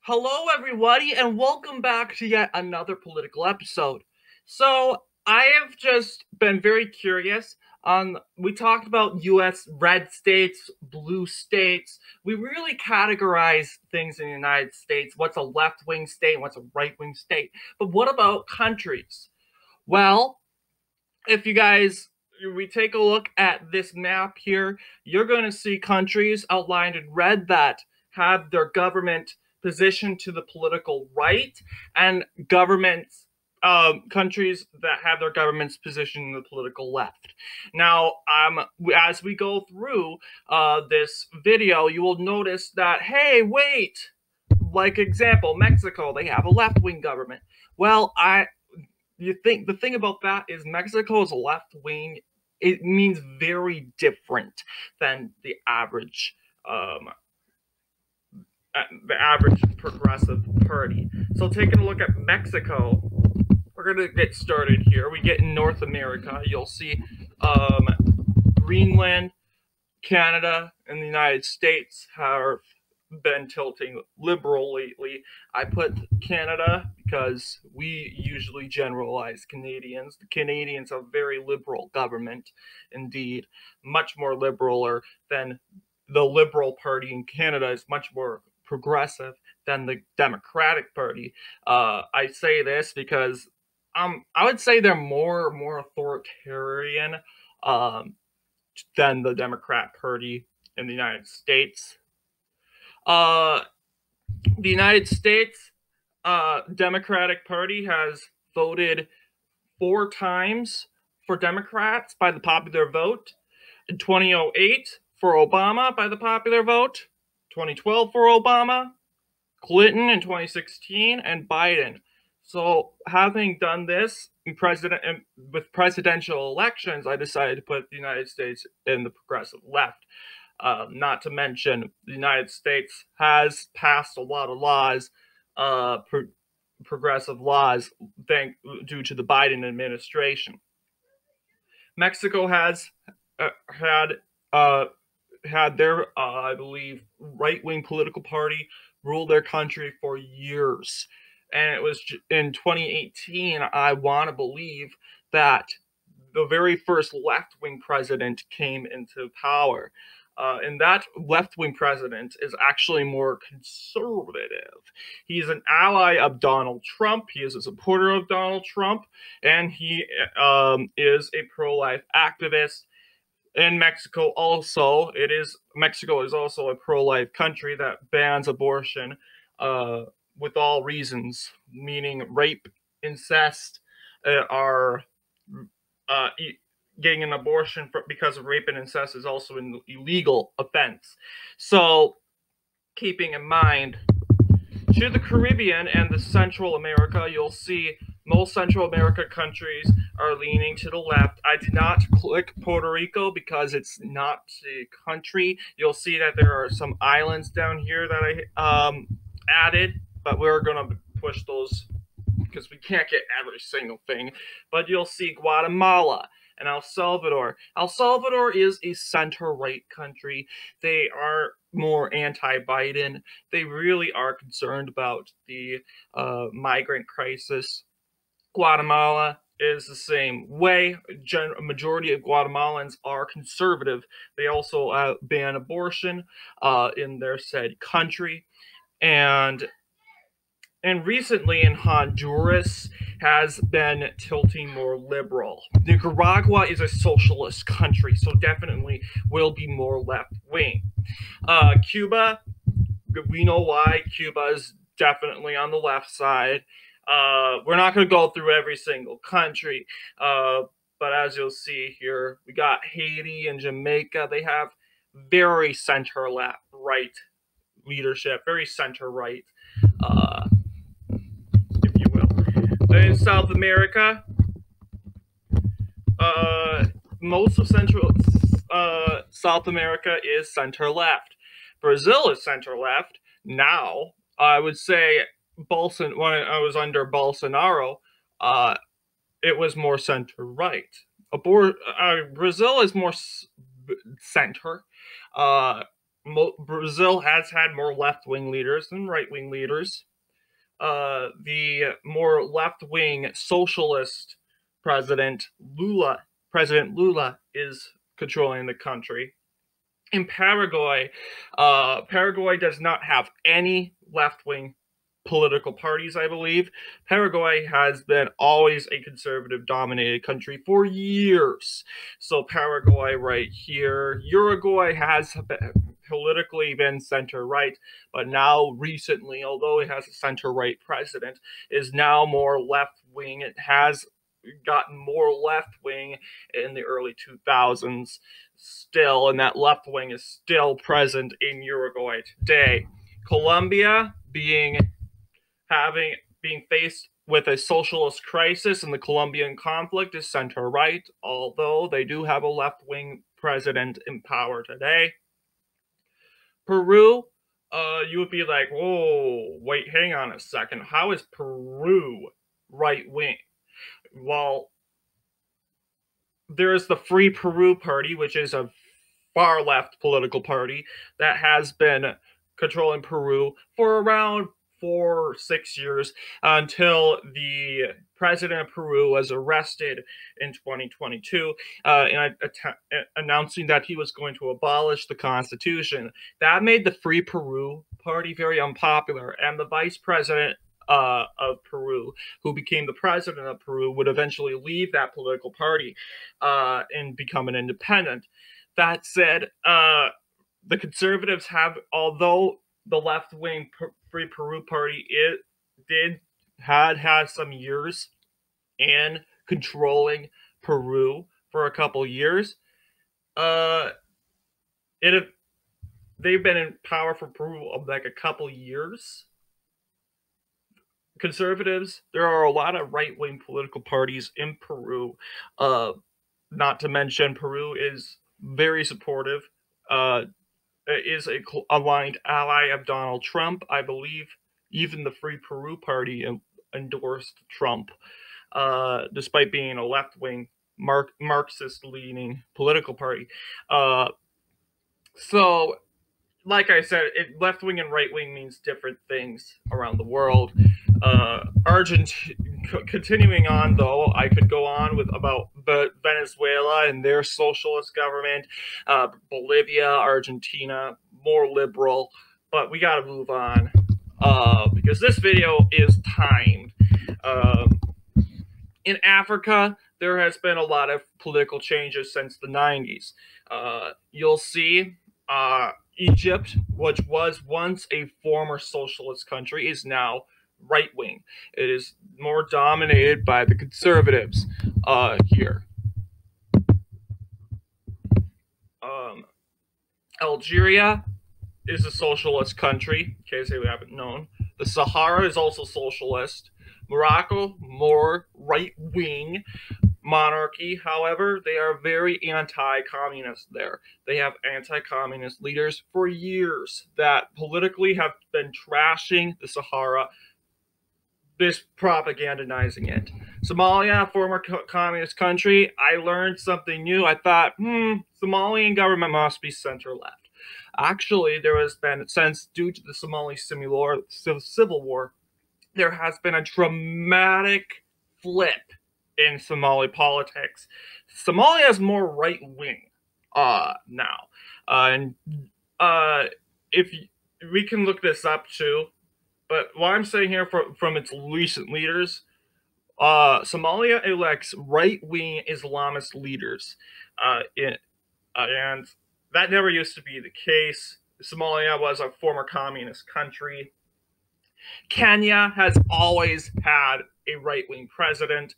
Hello, everybody, and welcome back to yet another political episode. So, I have just been very curious on. We talked about US red states, blue states. We really categorize things in the United States what's a left wing state, what's a right wing state. But what about countries? Well, if you guys we take a look at this map here, you're going to see countries outlined in red that have their government positioned to the political right, and governments countries that have their governments positioned in the political left. Now, as we go through this video, you will notice that, hey, wait, like example, Mexico, they have a left-wing government. Well, you think the thing about that is Mexico is left wing. It means very different than um, the average progressive party. So taking a look at Mexico, we're gonna get started here. We get in North America. You'll see um, Greenland, Canada, and the United States have been tilting liberal lately. I put Canada because we usually generalize Canadians. The Canadians have a very liberal government, indeed, much more liberaler than the Liberal Party in Canada is much more progressive than the Democratic Party. I say this because I would say they're more authoritarian um, than the Democrat Party in the United States. Uh, the United States Democratic Party has voted 4 times for Democrats by the popular vote. In 2008 for Obama by the popular vote, 2012 for Obama, Clinton in 2016, and Biden. So, having done this with presidential elections, I decided to put the United States in the progressive left. Not to mention, the United States has passed a lot of laws, progressive laws, due to the Biden administration. Mexico has had had their, I believe, right wing political party rule their country for years. And it was in 2018, I want to believe, that the very first left wing president came into power. And that left wing president is actually more conservative. He's an ally of Donald Trump. He is a supporter of Donald Trump, and he is a pro life activist. In Mexico, Mexico is also a pro life country that bans abortion with all reasons, meaning rape, incest, are uh, getting an abortion because of rape and incest is also an illegal offense. So, keeping in mind, to the Caribbean and the Central America, you'll see most Central America countries are leaning to the left. I did not click Puerto Rico because it's not a country. You'll see that there are some islands down here that I added, but we're going to push those because we can't get every single thing. But you'll see Guatemala and El Salvador. El Salvador is a center-right country. They are more anti-Biden. They really are concerned about the migrant crisis. Guatemala is the same way. A majority of Guatemalans are conservative. They also ban abortion in their said country. And recently in Honduras has been tilting more liberal. Nicaragua is a socialist country, so definitely will be more left wing. Cuba, we know why. Cuba is definitely on the left side. We're not going to go through every single country, but as you'll see here, we got Haiti and Jamaica. They have very center left right leadership, very center right. If you will. In South America, most of South America is center left. Brazil is center left. Now, I would say when I was under Bolsonaro, it was more center right. Brazil is more center. Brazil has had more left-wing leaders than right-wing leaders. The more left-wing socialist President Lula is controlling the country. In Paraguay, Paraguay does not have any left-wing political parties, I believe. Paraguay has been always a conservative dominated country for years. So Paraguay right here. Uruguay has politically been center right, but now recently, although it has a center right president, is now more left wing. It has gotten more left wing in the early 2000s still, and that left wing is still present in Uruguay today. Colombia being faced with a socialist crisis in the Colombian conflict is center right, although they do have a left wing president in power today. Peru, you would be like, whoa, wait, hang on a second. How is Peru right wing? Well, there is the Free Peru Party, which is a far left political party that has been controlling Peru for around 4 or 6 years until the president of Peru was arrested in 2022 announcing that he was going to abolish the Constitution. That made the Free Peru Party very unpopular, and the vice president of Peru, who became the president of Peru, would eventually leave that political party and become an independent. That said, the conservatives have, although the left-wing Free Peru Party had some years in controlling Peru for a couple years, they've been in power for Peru of like a couple years. Conservatives, there are a lot of right-wing political parties in Peru. Not to mention, Peru is very supportive. Is a aligned ally of Donald Trump. I believe even the Free Peru Party endorsed Trump, despite being a left-wing Marxist-leaning political party. So, like I said, left-wing and right-wing means different things around the world. Continuing on, though, I could go on about Venezuela and their socialist government, Bolivia, Argentina, more liberal, but we got to move on because this video is timed. In Africa, there has been a lot of political changes since the 90s. You'll see Egypt, which was once a former socialist country, is now right-wing. It is more dominated by the conservatives here. Algeria is a socialist country, in case you haven't known. The Sahara is also socialist. Morocco, more right-wing monarchy. However, they are very anti-communist there. They have anti-communist leaders for years that politically have been trashing the Sahara, this propagandizing it. Somalia, former communist country. I learned something new. I thought, Somalian government must be center-left. Actually, there has been, since due to the Somali civil war, there has been a dramatic flip in Somali politics. Somalia is more right-wing now. And if we can look this up too, but what I'm saying here from its recent leaders, Somalia elects right-wing Islamist leaders, and that never used to be the case. Somalia was a former communist country. Kenya has always had a right-wing president.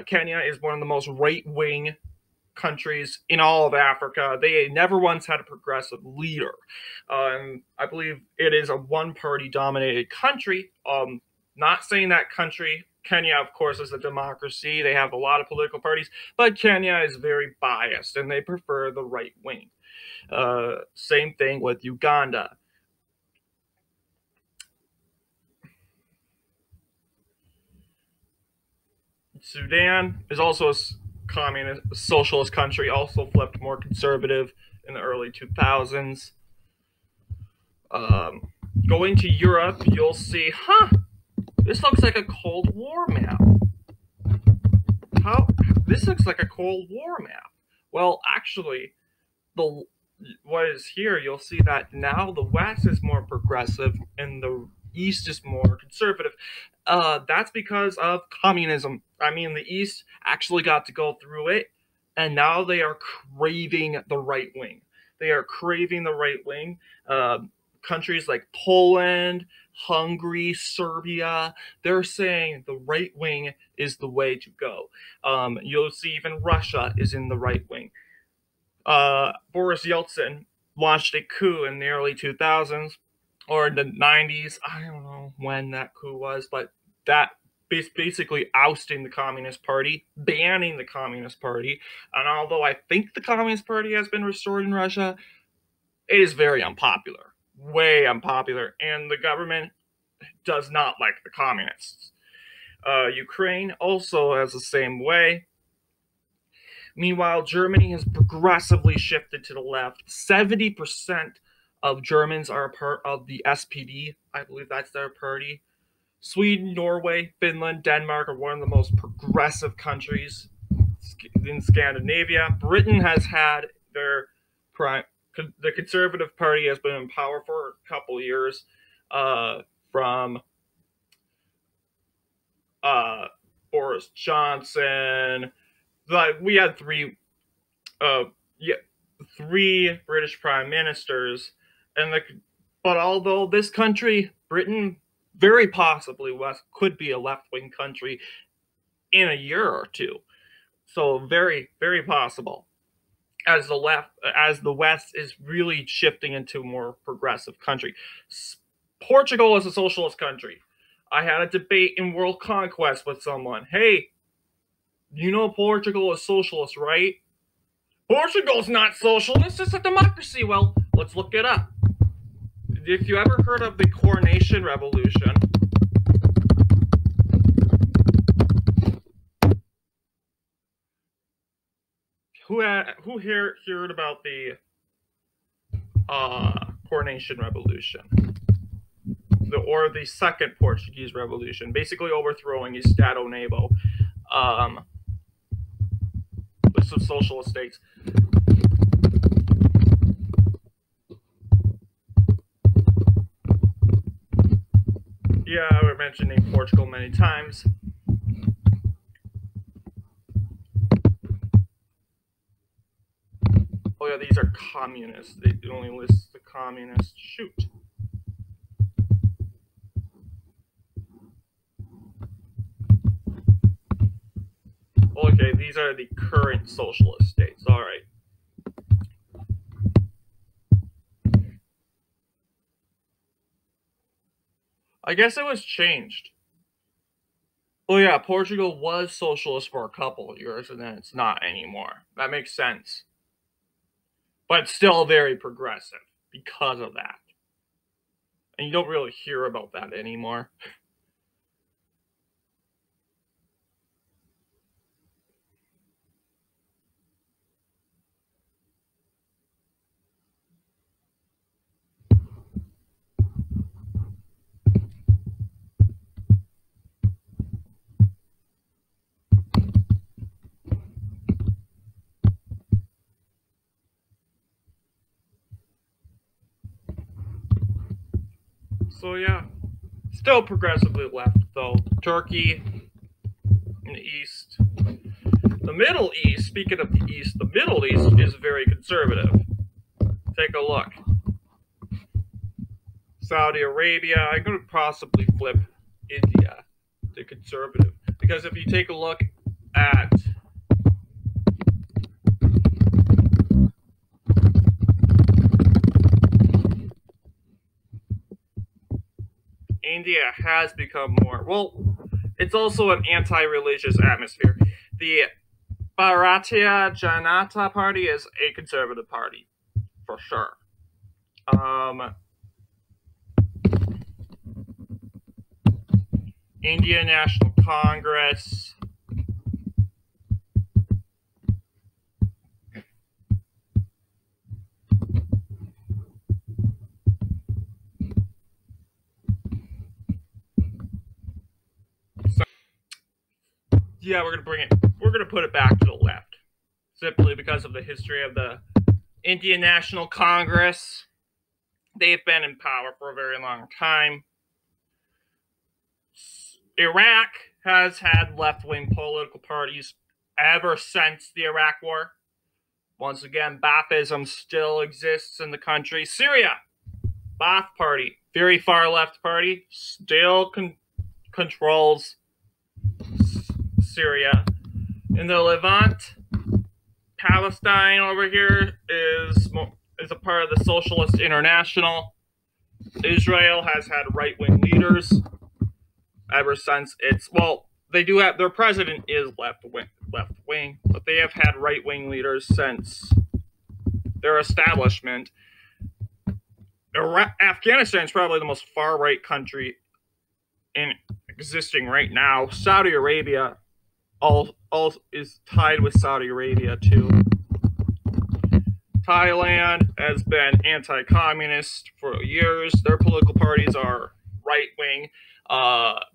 Kenya is one of the most right-wing countries in all of Africa. They never once had a progressive leader. I believe it is a one-party dominated country. Not saying that country, Kenya, of course, is a democracy. They have a lot of political parties, but Kenya is very biased, and they prefer the right wing. Same thing with Uganda. Sudan is also a communist, socialist country, also flipped more conservative in the early 2000s. Going to Europe, you'll see, this looks like a Cold War map. This looks like a Cold War map. Well, actually, what is here, you'll see that now the West is more progressive and the East is more conservative. That's because of communism. I mean, the East actually got to go through it, and now they are craving the right wing. They are craving the right wing. Countries like Poland, Hungary, Serbia, they're saying the right wing is the way to go. You'll see even Russia is in the right wing. Boris Yeltsin launched a coup in the early 2000s or the 90s. I don't know when that coup was, but that basically ousting the Communist Party, banning the Communist Party. And although I think the Communist Party has been restored in Russia, it is very unpopular, way unpopular, and the government does not like the communists. Ukraine also has the same way. Meanwhile, Germany has progressively shifted to the left. 70% of Germans are a part of the SPD. I believe that's their party. Sweden, Norway, Finland, Denmark are one of the most progressive countries in Scandinavia. Britain has had the Conservative Party has been in power for a couple years, from Boris Johnson. Like, we had three British prime ministers, but although this country, Britain, very possibly could be a left-wing country in a year or two. So very, very possible. As the West is really shifting into a more progressive country. Portugal is a socialist country. I had a debate in World Conquest with someone. Hey, you know Portugal is socialist, right? Portugal's not socialist, it's a democracy. Well, let's look it up. If you ever heard of the Coronation Revolution, who here heard about the Coronation Revolution? Or the Second Portuguese Revolution, basically overthrowing Estado Novo, list of socialist states. Yeah, we're mentioning Portugal many times. Oh yeah, these are communists. They only list the communists. Shoot. Okay, these are the current socialist states. All right. I guess it was changed. Oh yeah, Portugal was socialist for a couple of years, and then it's not anymore. That makes sense. But still very progressive because of that. And you don't really hear about that anymore. So yeah, still progressively left though. Turkey in the east. The Middle East, speaking of the East, the Middle East is very conservative. Take a look. Saudi Arabia, I could possibly flip India to conservative. Because if you take a look at India has become more, well, it's also an anti-religious atmosphere. The Bharatiya Janata Party is a conservative party, for sure. Indian National Congress. yeah, we're gonna put it back to the left, simply because of the history of the Indian National Congress. They've been in power for a very long time. Iraq has had left-wing political parties ever since the Iraq War. Once again, Baathism still exists in the country. Syria, Baath Party, very far left party, still controls Syria. In the Levant, Palestine over here is a part of the Socialist International. Israel has had right-wing leaders ever since they do have, their president is left wing, but they have had right-wing leaders since their establishment. Afghanistan is probably the most far-right country existing right now. Saudi Arabia all is tied with Saudi Arabia too. Thailand has been anti-communist for years. Their political parties are right-wing,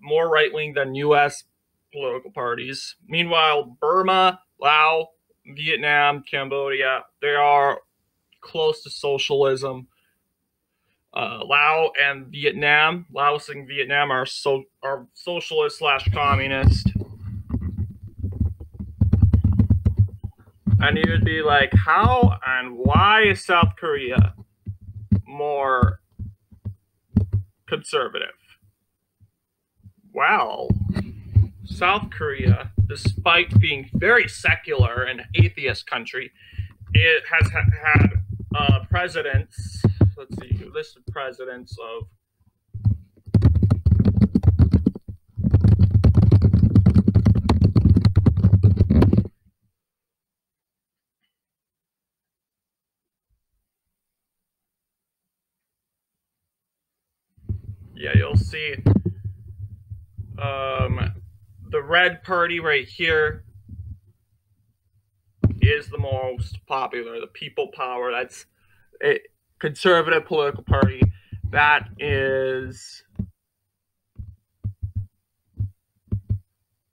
more right-wing than U.S. political parties. Meanwhile, Burma, Laos, Vietnam, Cambodia, they are close to socialism. Laos and Vietnam, Laos and Vietnam are socialist/communist. And you'd be like, how and why is South Korea more conservative? Well, South Korea, despite being very secular and atheist country, it has had presidents. Let's see, list of presidents of. Yeah, you'll see the red party right here is the most popular, the People Power. That's a conservative political party. That is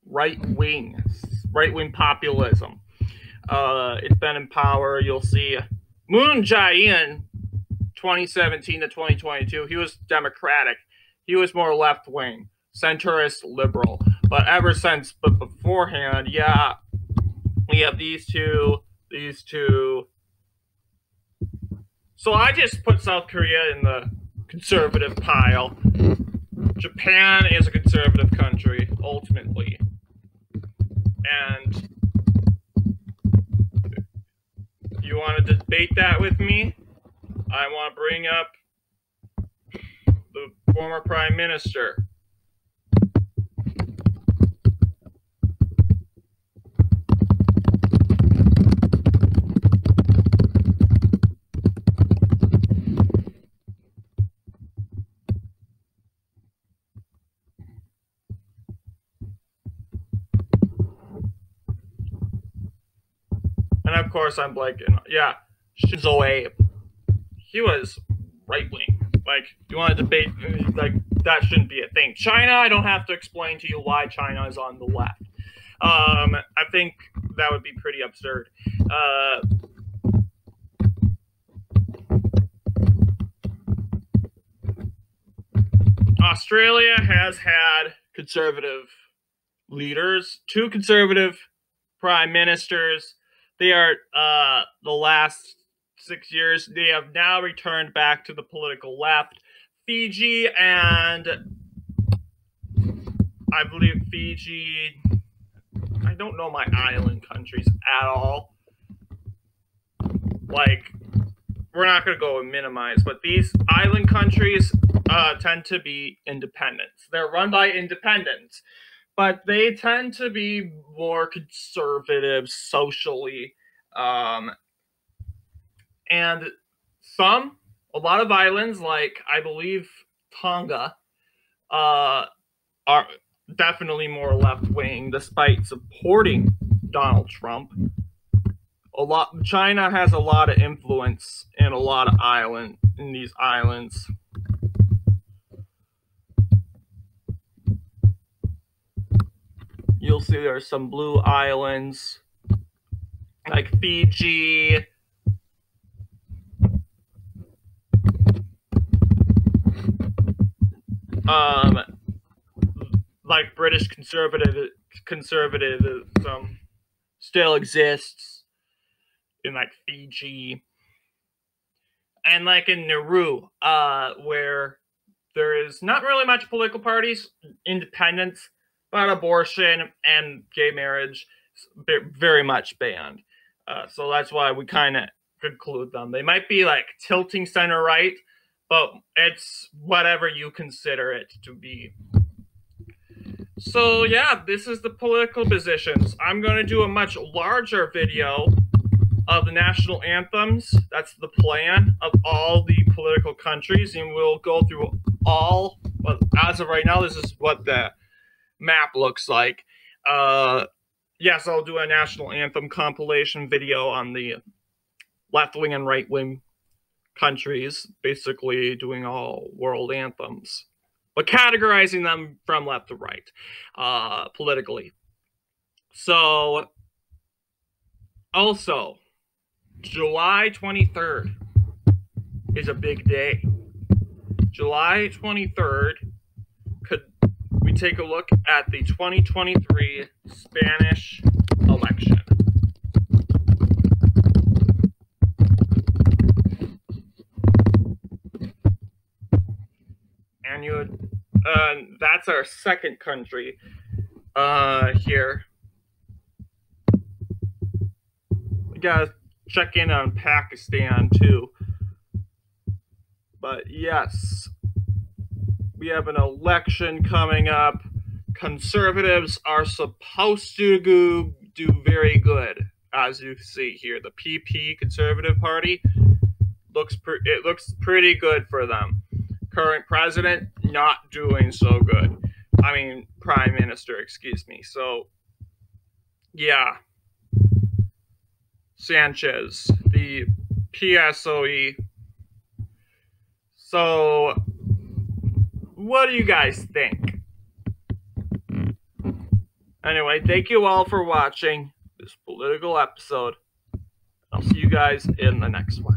right-wing populism. It's been in power. You'll see Moon Jae-in, 2017 to 2022, he was Democratic. He was more left-wing, centrist, liberal. But beforehand, yeah, we have these two. So I just put South Korea in the conservative pile. Japan is a conservative country, ultimately. And you want to debate that with me? I want to bring up the former Prime Minister. And of course, I'm blanking. Yeah, Shinzo Abe. He was right-wing. Like, you want to debate, like, that shouldn't be a thing. China, I don't have to explain to you why China is on the left. I think that would be pretty absurd. Australia has had conservative leaders, 2 conservative prime ministers. They are, the last 6 years, they have now returned back to the political left. Fiji and I believe Fiji, I don't know my island countries at all. Like, we're not going to go and minimize, but these island countries tend to be independents. They're run by independents, but they tend to be more conservative socially. And a lot of islands, like I believe Tonga, are definitely more left-wing, despite supporting Donald Trump. China has a lot of influence in a lot of these islands. you'll see there are some blue islands like Fiji, like British conservatism still exists in like Fiji, and like in Nauru, where there is not really much political parties, independence, but abortion and gay marriage is very much banned. So that's why we kind of conclude them. They might be like tilting center right, but it's whatever you consider it to be. So yeah, this is the political positions. I'm going to do a much larger video of the national anthems. That's the plan of all the political countries, and we'll go through all, but as of right now, this is what the map looks like. Yes, I'll do a national anthem compilation video on the left-wing and right-wing countries, basically doing all world anthems, but categorizing them from left to right, politically. So, also, July 23rd is a big day. July 23rd, could we take a look at the 2023 Spanish election. And that's our second country here. We gotta check in on Pakistan too. But yes, we have an election coming up. Conservatives are supposed to do very good, as you see here. The PP, Conservative Party, looks pretty good for them. Current president, not doing so good. I mean, prime minister, excuse me. So, yeah. Sanchez, the PSOE. So, what do you guys think? Anyway, thank you all for watching this political episode. I'll see you guys in the next one.